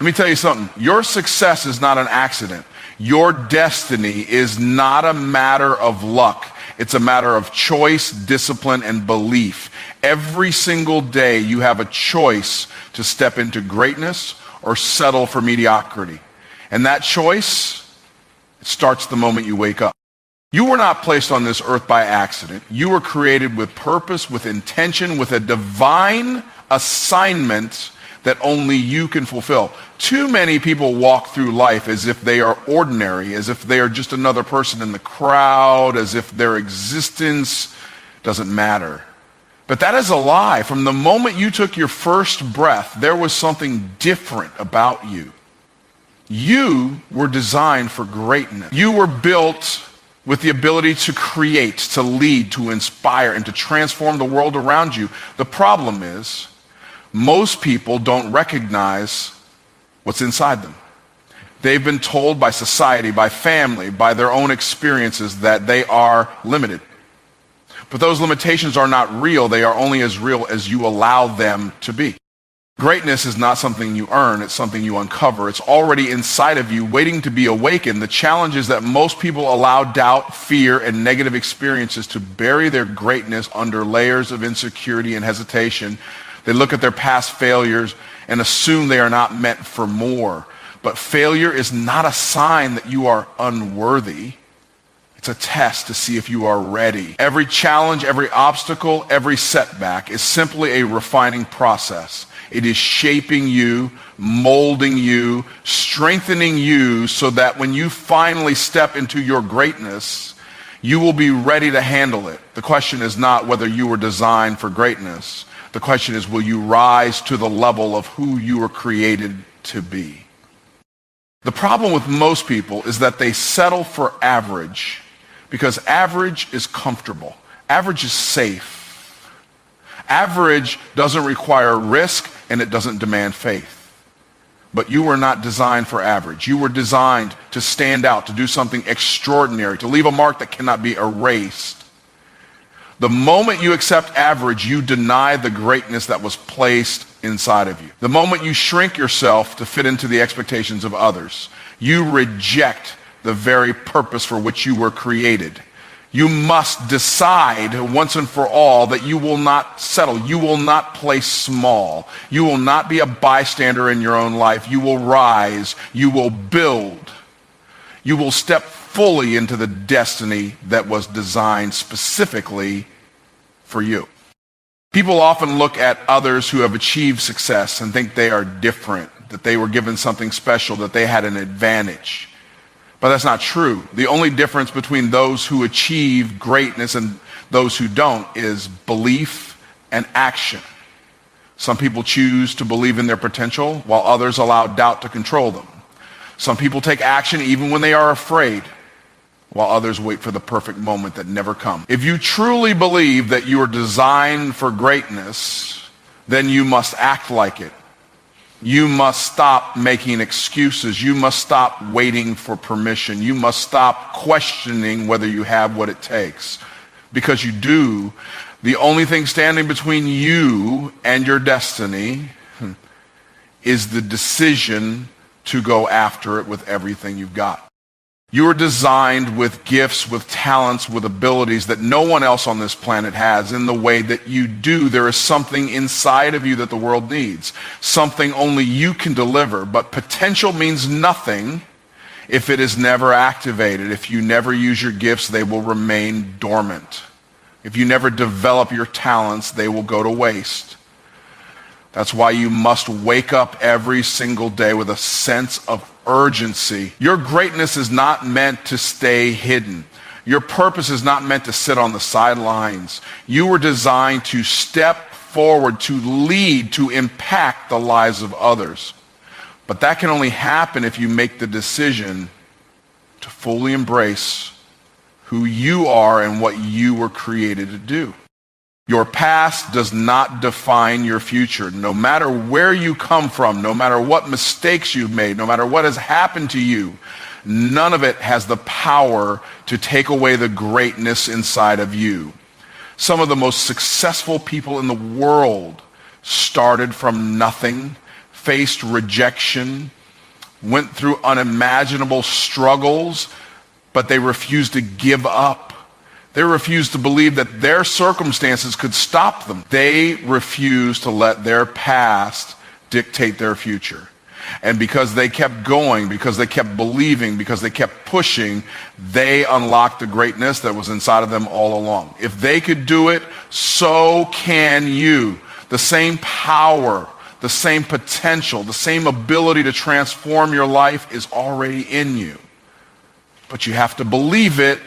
Let me tell you something. Your success is not an accident. Your destiny is not a matter of luck. It's a matter of choice, discipline, and belief. Every single day you have a choice to step into greatness or settle for mediocrity. And that choice starts the moment you wake up. You were not placed on this earth by accident. You were created with purpose, with intention, with a divine assignment that only you can fulfill. Too many people walk through life as if they are ordinary, as if they are just another person in the crowd, as if their existence doesn't matter. But that is a lie. From the moment you took your first breath, there was something different about you. You were designed for greatness. You were built with the ability to create, to lead, to inspire, and to transform the world around you. The problem is, most people don't recognize what's inside them. They've been told by society, by family, by their own experiences that they are limited. But those limitations are not real. They are only as real as you allow them to be. Greatness is not something you earn. It's something you uncover. It's already inside of you, waiting to be awakened. The challenge is that most people allow doubt, fear, and negative experiences to bury their greatness under layers of insecurity and hesitation. They look at their past failures and assume they are not meant for more. But failure is not a sign that you are unworthy. It's a test to see if you are ready. Every challenge, every obstacle, every setback is simply a refining process. It is shaping you, molding you, strengthening you so that when you finally step into your greatness, you will be ready to handle it. The question is not whether you were designed for greatness. The question is, will you rise to the level of who you were created to be? The problem with most people is that they settle for average because average is comfortable. Average is safe. Average doesn't require risk and it doesn't demand faith. But you were not designed for average. You were designed to stand out, to do something extraordinary, to leave a mark that cannot be erased. The moment you accept average, you deny the greatness that was placed inside of you. The moment you shrink yourself to fit into the expectations of others, you reject the very purpose for which you were created. You must decide once and for all that you will not settle. You will not play small. You will not be a bystander in your own life. You will rise. You will build. You will step fully into the destiny that was designed specifically for you. People often look at others who have achieved success and think they are different, that they were given something special, that they had an advantage. But that's not true. The only difference between those who achieve greatness and those who don't is belief and action. Some people choose to believe in their potential, while others allow doubt to control them. Some people take action even when they are afraid, while others wait for the perfect moment that never comes. If you truly believe that you are designed for greatness, then you must act like it. You must stop making excuses. You must stop waiting for permission. You must stop questioning whether you have what it takes. Because you do, the only thing standing between you and your destiny is the decision to go after it with everything you've got. You are designed with gifts, with talents, with abilities that no one else on this planet has in the way that you do. There is something inside of you that the world needs, something only you can deliver. But potential means nothing if it is never activated. If you never use your gifts, they will remain dormant. If you never develop your talents, they will go to waste. That's why you must wake up every single day with a sense of urgency. Your greatness is not meant to stay hidden. Your purpose is not meant to sit on the sidelines. You were designed to step forward, to lead, to impact the lives of others. But that can only happen if you make the decision to fully embrace who you are and what you were created to do. Your past does not define your future. No matter where you come from, no matter what mistakes you've made, no matter what has happened to you, none of it has the power to take away the greatness inside of you. Some of the most successful people in the world started from nothing, faced rejection, went through unimaginable struggles, but they refused to give up. They refused to believe that their circumstances could stop them. They refused to let their past dictate their future. And because they kept going, because they kept believing, because they kept pushing, they unlocked the greatness that was inside of them all along. If they could do it, so can you. The same power, the same potential, the same ability to transform your life is already in you. But you have to believe it,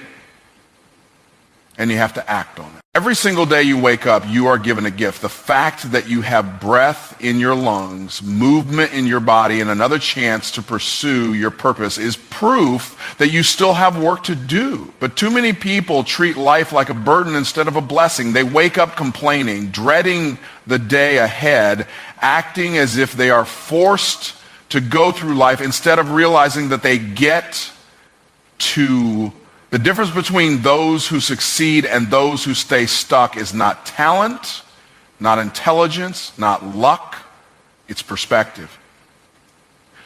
and you have to act on it. Every single day you wake up, you are given a gift. The fact that you have breath in your lungs, movement in your body, and another chance to pursue your purpose is proof that you still have work to do. But too many people treat life like a burden instead of a blessing. They wake up complaining, dreading the day ahead, acting as if they are forced to go through life instead of realizing that they get to. The difference between those who succeed and those who stay stuck is not talent, not intelligence, not luck. It's perspective.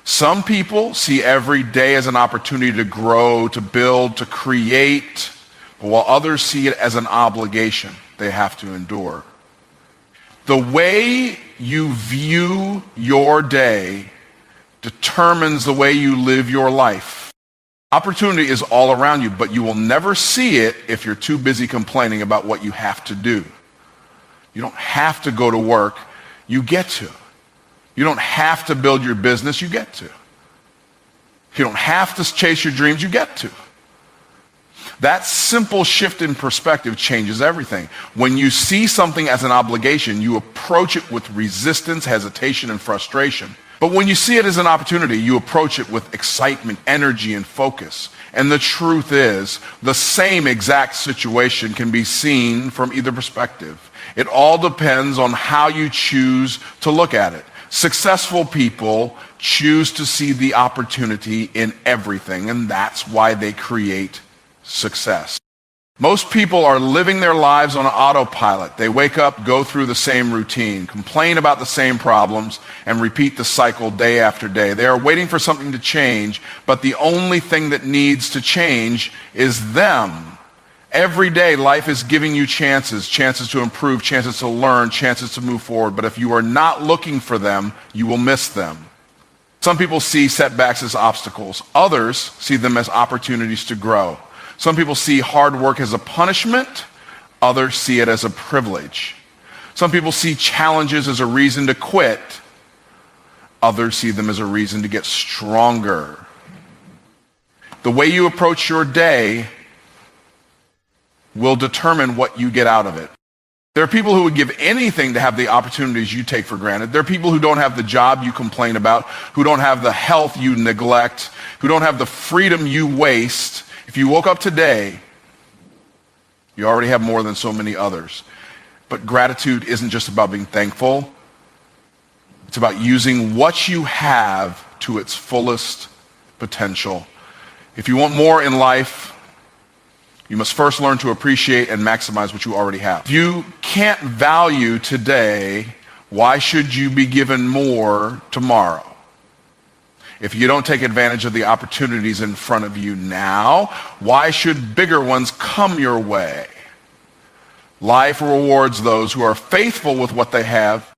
Some people see every day as an opportunity to grow, to build, to create, while others see it as an obligation they have to endure. The way you view your day determines the way you live your life. Opportunity is all around you, but you will never see it if you're too busy complaining about what you have to do. You don't have to go to work, you get to. You don't have to build your business, you get to. You don't have to chase your dreams, you get to. That simple shift in perspective changes everything. When you see something as an obligation, you approach it with resistance, hesitation, and frustration. But when you see it as an opportunity, you approach it with excitement, energy, and focus. And the truth is, the same exact situation can be seen from either perspective. It all depends on how you choose to look at it. Successful people choose to see the opportunity in everything, and that's why they create success. Most people are living their lives on autopilot. They wake up, go through the same routine, complain about the same problems, and repeat the cycle day after day. They are waiting for something to change, but the only thing that needs to change is them. Every day, life is giving you chances to improve, chances to learn, chances to move forward. But if you are not looking for them, you will miss them. Some people see setbacks as obstacles. Others see them as opportunities to grow. Some people see hard work as a punishment. Others see it as a privilege. Some people see challenges as a reason to quit. Others see them as a reason to get stronger. The way you approach your day will determine what you get out of it. There are people who would give anything to have the opportunities you take for granted. There are people who don't have the job you complain about, who don't have the health you neglect, who don't have the freedom you waste. If you woke up today, you already have more than so many others. But gratitude isn't just about being thankful. It's about using what you have to its fullest potential. If you want more in life, you must first learn to appreciate and maximize what you already have. If you can't value today, why should you be given more tomorrow? If you don't take advantage of the opportunities in front of you now, why should bigger ones come your way? Life rewards those who are faithful with what they have.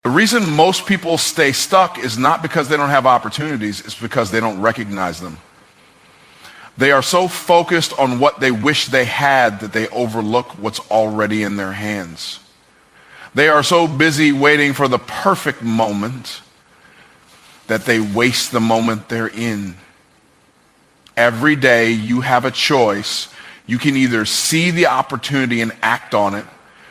The reason most people stay stuck is not because they don't have opportunities, it's because they don't recognize them. They are so focused on what they wish they had that they overlook what's already in their hands. They are so busy waiting for the perfect moment that they waste the moment they're in. Every day you have a choice. You can either see the opportunity and act on it,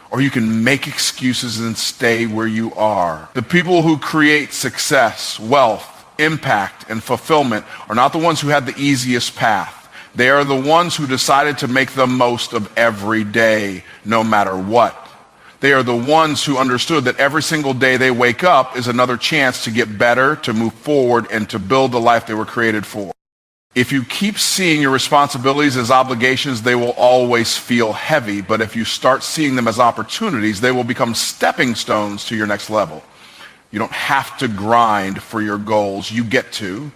or you can make excuses and stay where you are. The people who create success, wealth, impact, and fulfillment are not the ones who had the easiest path. They are the ones who decided to make the most of every day, no matter what. They are the ones who understood that every single day they wake up is another chance to get better, to move forward, and to build the life they were created for. If you keep seeing your responsibilities as obligations, they will always feel heavy. But if you start seeing them as opportunities, they will become stepping stones to your next level. You don't have to grind for your goals. You get to.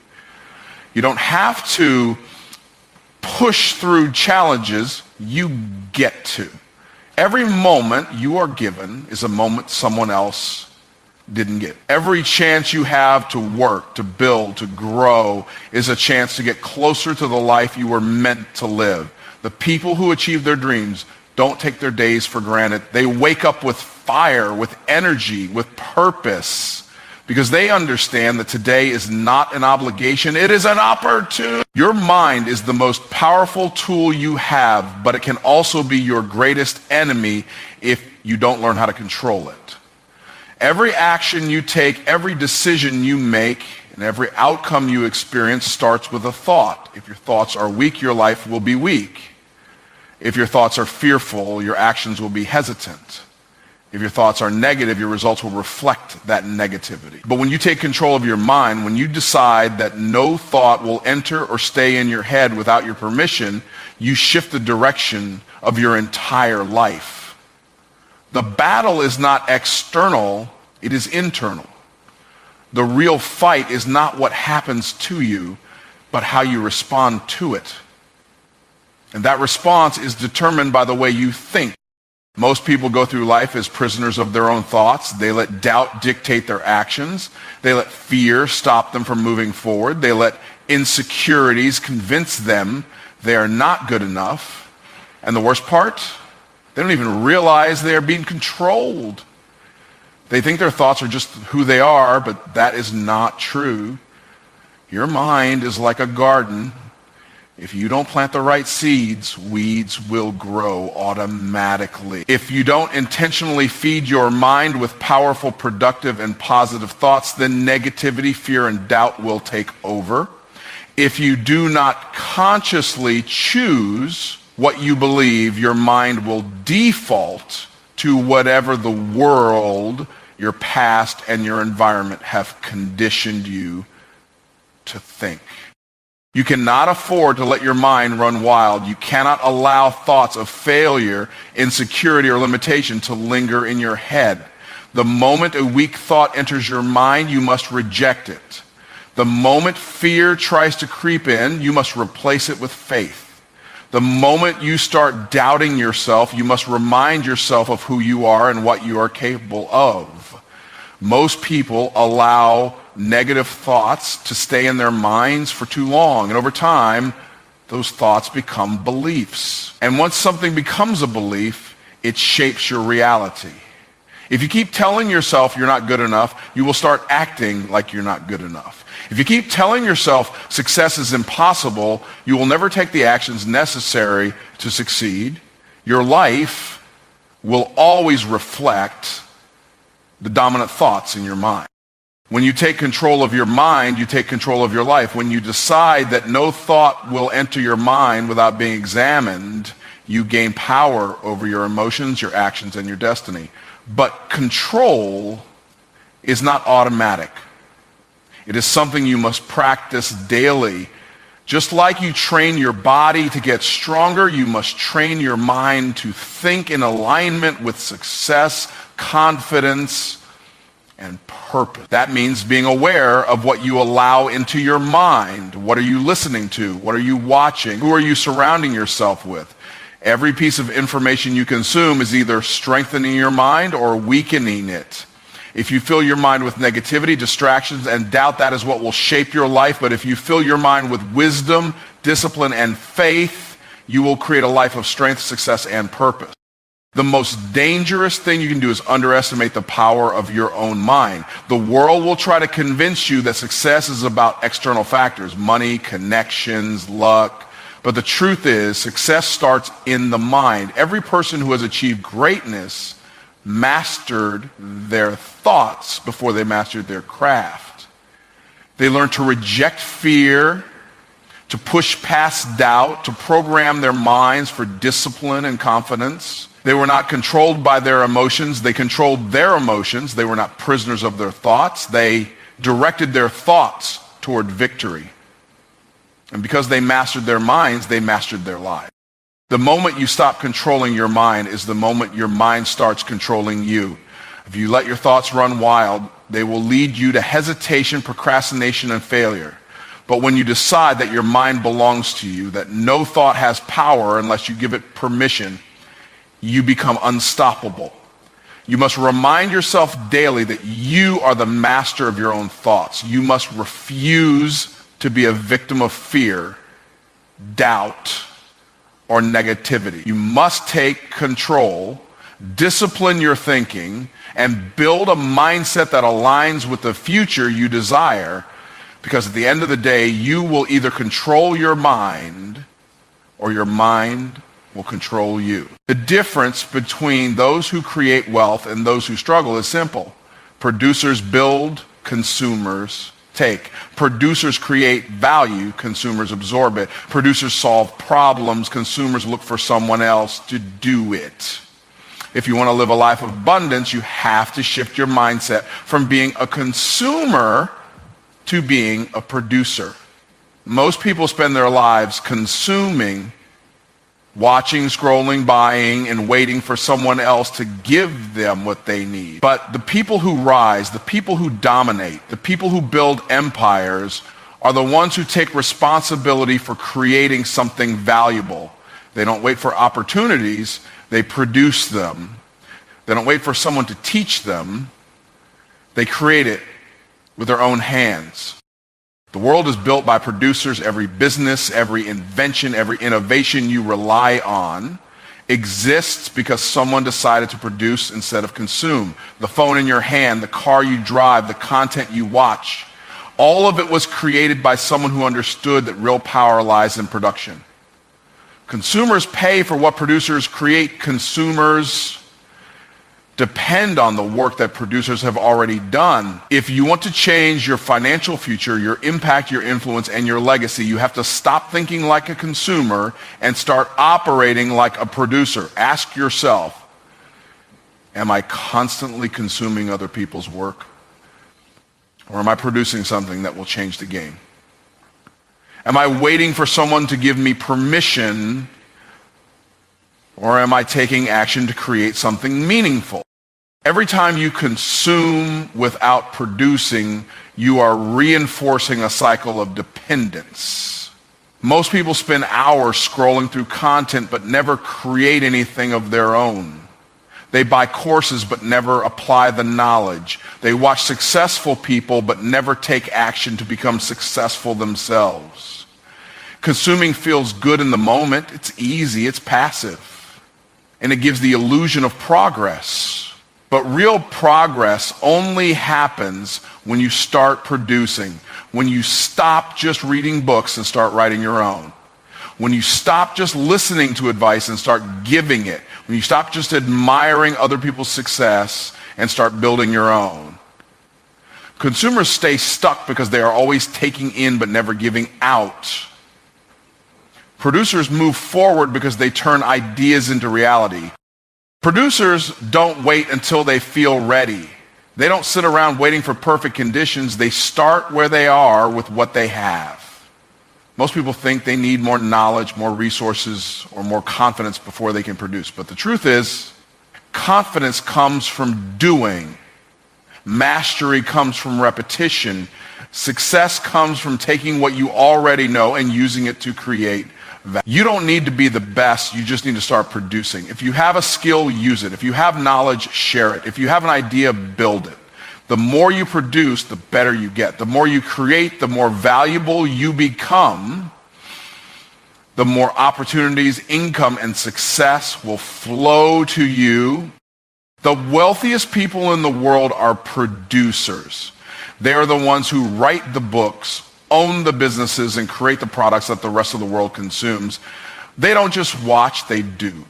You don't have to push through challenges. You get to. Every moment you are given is a moment someone else didn't get. Every chance you have to work, to build, to grow is a chance to get closer to the life you were meant to live. The people who achieve their dreams don't take their days for granted. They wake up with fire, with energy, with purpose, because they understand that today is not an obligation, it is an opportunity. Your mind is the most powerful tool you have, but it can also be your greatest enemy if you don't learn how to control it. Every action you take, every decision you make, and every outcome you experience starts with a thought. If your thoughts are weak, your life will be weak. If your thoughts are fearful, your actions will be hesitant. If your thoughts are negative, your results will reflect that negativity. But when you take control of your mind, when you decide that no thought will enter or stay in your head without your permission, you shift the direction of your entire life. The battle is not external, it is internal. The real fight is not what happens to you, but how you respond to it. And that response is determined by the way you think. Most people go through life as prisoners of their own thoughts. They let doubt dictate their actions. They let fear stop them from moving forward. They let insecurities convince them they are not good enough. And the worst part, they don't even realize they are being controlled. They think their thoughts are just who they are, but that is not true. Your mind is like a garden. If you don't plant the right seeds, weeds will grow automatically. If you don't intentionally feed your mind with powerful, productive, and positive thoughts, then negativity, fear, and doubt will take over. If you do not consciously choose what you believe, your mind will default to whatever the world, your past, and your environment have conditioned you to think. You cannot afford to let your mind run wild. You cannot allow thoughts of failure, insecurity, or limitation to linger in your head. The moment a weak thought enters your mind, you must reject it. The moment fear tries to creep in, you must replace it with faith. The moment you start doubting yourself, you must remind yourself of who you are and what you are capable of. Most people allow negative thoughts to stay in their minds for too long, and over time, those thoughts become beliefs. And once something becomes a belief, it shapes your reality. If you keep telling yourself you're not good enough, you will start acting like you're not good enough. If you keep telling yourself success is impossible, you will never take the actions necessary to succeed. Your life will always reflect the dominant thoughts in your mind. When you take control of your mind, you take control of your life. When you decide that no thought will enter your mind without being examined, you gain power over your emotions, your actions, and your destiny. But control is not automatic. It is something you must practice daily. Just like you train your body to get stronger, you must train your mind to think in alignment with success, confidence, and purpose. That means being aware of what you allow into your mind. What are you listening to? What are you watching? Who are you surrounding yourself with? Every piece of information you consume is either strengthening your mind or weakening it. If you fill your mind with negativity, distractions, and doubt, that is what will shape your life. But if you fill your mind with wisdom, discipline, and faith, you will create a life of strength, success, and purpose. The most dangerous thing you can do is underestimate the power of your own mind. The world will try to convince you that success is about external factors, money, connections, luck. But the truth is, success starts in the mind. Every person who has achieved greatness mastered their thoughts before they mastered their craft. They learned to reject fear, to push past doubt, to program their minds for discipline and confidence. They were not controlled by their emotions. They controlled their emotions. They were not prisoners of their thoughts. They directed their thoughts toward victory. And because they mastered their minds, they mastered their lives. The moment you stop controlling your mind is the moment your mind starts controlling you. If you let your thoughts run wild, they will lead you to hesitation, procrastination, and failure. But when you decide that your mind belongs to you, that no thought has power unless you give it permission, you become unstoppable. You must remind yourself daily that you are the master of your own thoughts. You must refuse to be a victim of fear, doubt, or negativity. You must take control, discipline your thinking, and build a mindset that aligns with the future you desire, because at the end of the day, you will either control your mind or your mind will control you. The difference between those who create wealth and those who struggle is simple. Producers build, consumers take. Producers create value, consumers absorb it. Producers solve problems, consumers look for someone else to do it. If you want to live a life of abundance, you have to shift your mindset from being a consumer to being a producer. Most people spend their lives consuming, watching, scrolling, buying, and waiting for someone else to give them what they need. But the people who rise, the people who dominate, the people who build empires are the ones who take responsibility for creating something valuable. They don't wait for opportunities, they produce them. They don't wait for someone to teach them, they create it with their own hands. The world is built by producers. Every business, every invention, every innovation you rely on exists because someone decided to produce instead of consume. The phone in your hand, the car you drive, the content you watch, all of it was created by someone who understood that real power lies in production. Consumers pay for what producers create. Consumers depend on the work that producers have already done. If you want to change your financial future, your impact, your influence, and your legacy, you have to stop thinking like a consumer and start operating like a producer. Ask yourself, am I constantly consuming other people's work? Or am I producing something that will change the game? Am I waiting for someone to give me permission? Or am I taking action to create something meaningful? Every time you consume without producing, you are reinforcing a cycle of dependence. Most people spend hours scrolling through content but never create anything of their own. They buy courses but never apply the knowledge. They watch successful people but never take action to become successful themselves. Consuming feels good in the moment. It's easy, it's passive, and it gives the illusion of progress. But real progress only happens when you start producing, when you stop just reading books and start writing your own, when you stop just listening to advice and start giving it, when you stop just admiring other people's success and start building your own. Consumers stay stuck because they are always taking in but never giving out. Producers move forward because they turn ideas into reality. Producers don't wait until they feel ready. They don't sit around waiting for perfect conditions. They start where they are with what they have. Most people think they need more knowledge, more resources, or more confidence before they can produce. But the truth is, confidence comes from doing. Mastery comes from repetition. Success comes from taking what you already know and using it to create value. You don't need to be the best, you just need to start producing. If you have a skill, use it. If you have knowledge, share it. If you have an idea, build it. The more you produce, the better you get. The more you create, the more valuable you become. The more opportunities, income, and success will flow to you. The wealthiest people in the world are producers. They are the ones who write the books, own the businesses, and create the products that the rest of the world consumes. They don't just watch, they do.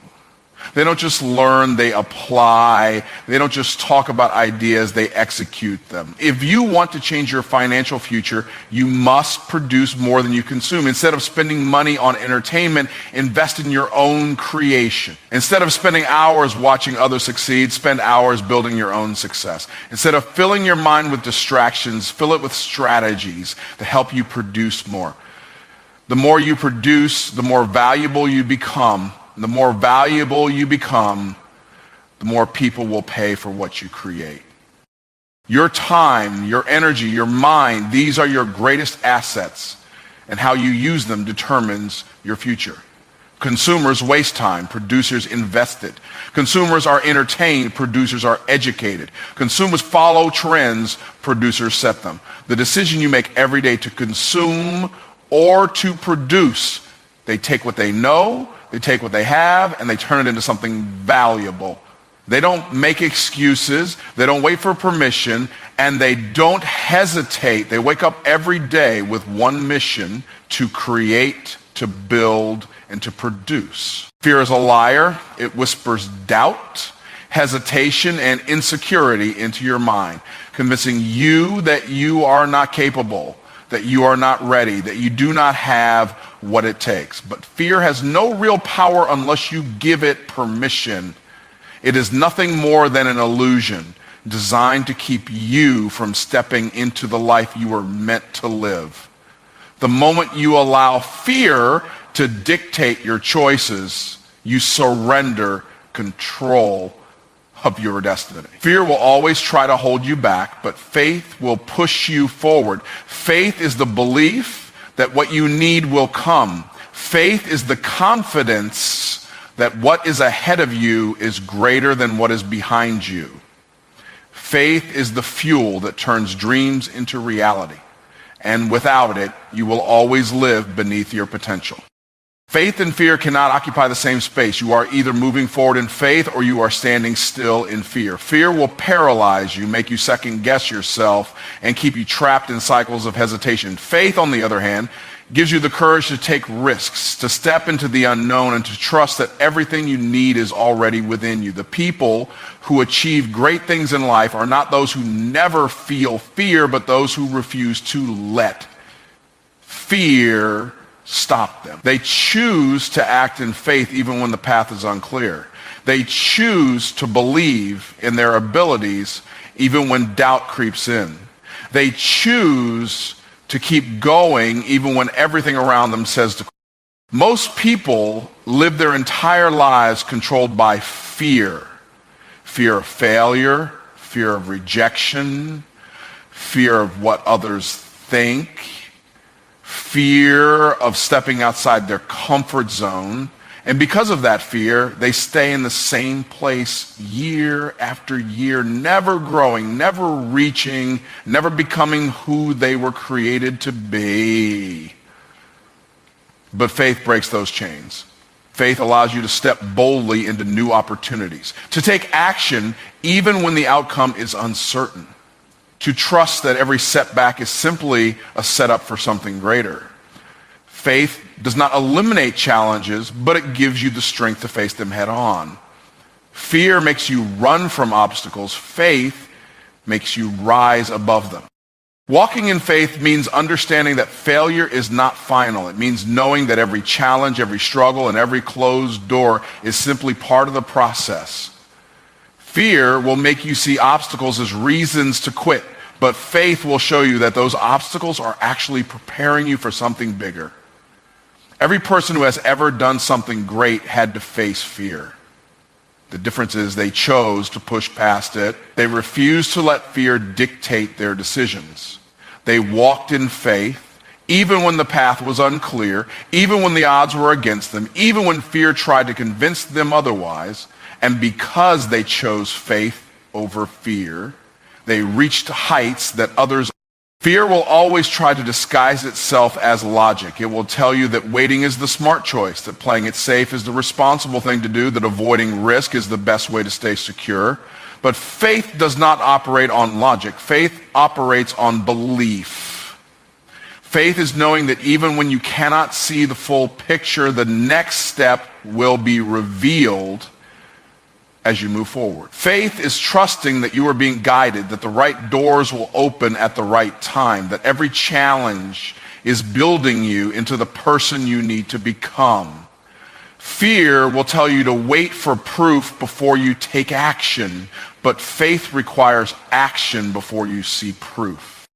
They don't just learn, they apply. They don't just talk about ideas, they execute them. If you want to change your financial future, you must produce more than you consume. Instead of spending money on entertainment, invest in your own creation. Instead of spending hours watching others succeed, spend hours building your own success. Instead of filling your mind with distractions, fill it with strategies to help you produce more. The more you produce, the more valuable you become. The more valuable you become, the more people will pay for what you create. Your time, your energy, your mind, these are your greatest assets, and how you use them determines your future. Consumers waste time, producers invest it. Consumers are entertained, producers are educated. Consumers follow trends, producers set them. The decision you make every day to consume or to produce, they take what they know, they take what they have, and they turn it into something valuable. They don't make excuses, they don't wait for permission, and they don't hesitate. They wake up every day with one mission: to create, to build, and to produce. Fear is a liar. It whispers doubt, hesitation, and insecurity into your mind, convincing you that you are not capable, that you are not ready, that you do not have what it takes. But fear has no real power unless you give it permission. It is nothing more than an illusion designed to keep you from stepping into the life you were meant to live. The moment you allow fear to dictate your choices, you surrender control of your destiny. Fear will always try to hold you back, but faith will push you forward. Faith is the belief that what you need will come. Faith is the confidence that what is ahead of you is greater than what is behind you. Faith is the fuel that turns dreams into reality. And without it, you will always live beneath your potential. Faith and fear cannot occupy the same space. You are either moving forward in faith or you are standing still in fear. Fear will paralyze you, make you second guess yourself, and keep you trapped in cycles of hesitation. Faith, on the other hand, gives you the courage to take risks, to step into the unknown, and to trust that everything you need is already within you. The people who achieve great things in life are not those who never feel fear, but those who refuse to let fear stop them. They choose to act in faith even when the path is unclear. They choose to believe in their abilities even when doubt creeps in. They choose to keep going even when everything around them says to quit. Most people live their entire lives controlled by fear. Fear of failure, fear of rejection, fear of what others think, fear of stepping outside their comfort zone. And because of that fear, they stay in the same place year after year, never growing, never reaching, never becoming who they were created to be. But faith breaks those chains. Faith allows you to step boldly into new opportunities, to take action even when the outcome is uncertain, to trust that every setback is simply a setup for something greater. Faith does not eliminate challenges, but it gives you the strength to face them head on. Fear makes you run from obstacles. Faith makes you rise above them. Walking in faith means understanding that failure is not final. It means knowing that every challenge, every struggle, and every closed door is simply part of the process. Fear will make you see obstacles as reasons to quit, but faith will show you that those obstacles are actually preparing you for something bigger. Every person who has ever done something great had to face fear. The difference is they chose to push past it. They refused to let fear dictate their decisions. They walked in faith, even when the path was unclear, even when the odds were against them, even when fear tried to convince them otherwise. And because they chose faith over fear, they reached heights that others. Fear will always try to disguise itself as logic. It will tell you that waiting is the smart choice, that playing it safe is the responsible thing to do, that avoiding risk is the best way to stay secure. But faith does not operate on logic. Faith operates on belief. Faith is knowing that even when you cannot see the full picture, the next step will be revealed as you move forward. Faith is trusting that you are being guided, that the right doors will open at the right time, that every challenge is building you into the person you need to become. Fear will tell you to wait for proof before you take action, but faith requires action before you see proof.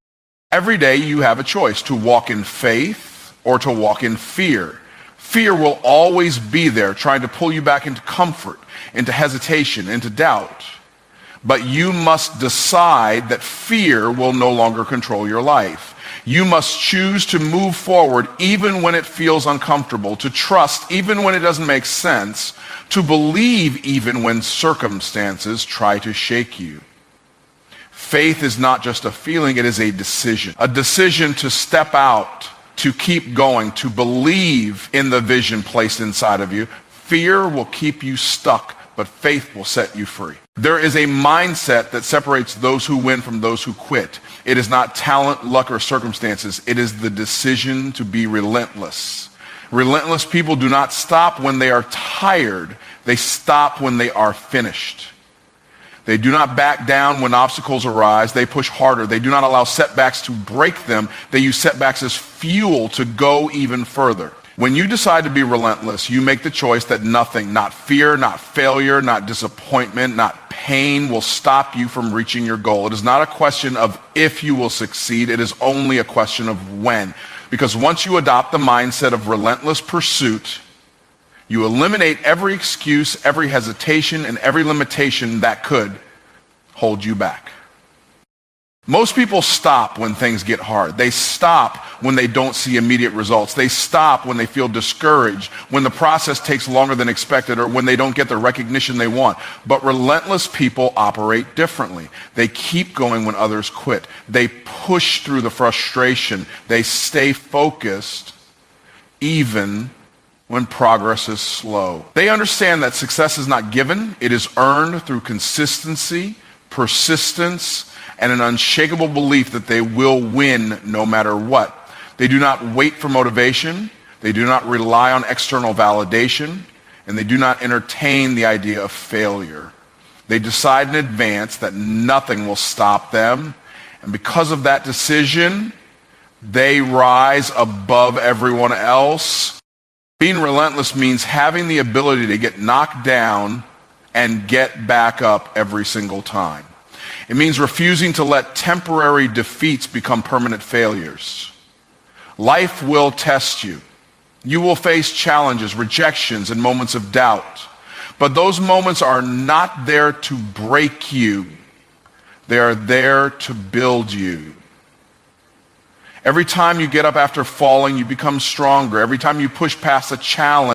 Every day you have a choice to walk in faith or to walk in fear. Fear will always be there, trying to pull you back into comfort, into hesitation, into doubt. But you must decide that fear will no longer control your life. You must choose to move forward even when it feels uncomfortable, to trust even when it doesn't make sense, to believe even when circumstances try to shake you. Faith is not just a feeling, it is a decision to step out, to keep going, to believe in the vision placed inside of you. Fear will keep you stuck, but faith will set you free. There is a mindset that separates those who win from those who quit. It is not talent, luck, or circumstances. It is the decision to be relentless. Relentless people do not stop when they are tired. They stop when they are finished. They do not back down when obstacles arise. They push harder. They do not allow setbacks to break them. They use setbacks as fuel to go even further. When you decide to be relentless, you make the choice that nothing, not fear, not failure, not disappointment, not pain will stop you from reaching your goal. It is not a question of if you will succeed. It is only a question of when. Because once you adopt the mindset of relentless pursuit, you eliminate every excuse, every hesitation, and every limitation that could hold you back. Most people stop when things get hard. They stop when they don't see immediate results. They stop when they feel discouraged, when the process takes longer than expected, or when they don't get the recognition they want. But relentless people operate differently. They keep going when others quit. They push through the frustration. They stay focused even when progress is slow. They understand that success is not given. It is earned through consistency, persistence, and an unshakable belief that they will win no matter what. They do not wait for motivation. They do not rely on external validation. And they do not entertain the idea of failure. They decide in advance that nothing will stop them. And because of that decision, they rise above everyone else. Being relentless means having the ability to get knocked down and get back up every single time. It means refusing to let temporary defeats become permanent failures. Life will test you. You will face challenges, rejections, and moments of doubt. But those moments are not there to break you. They are there to build you. Every time you get up after falling, you become stronger. Every time you push past a challenge,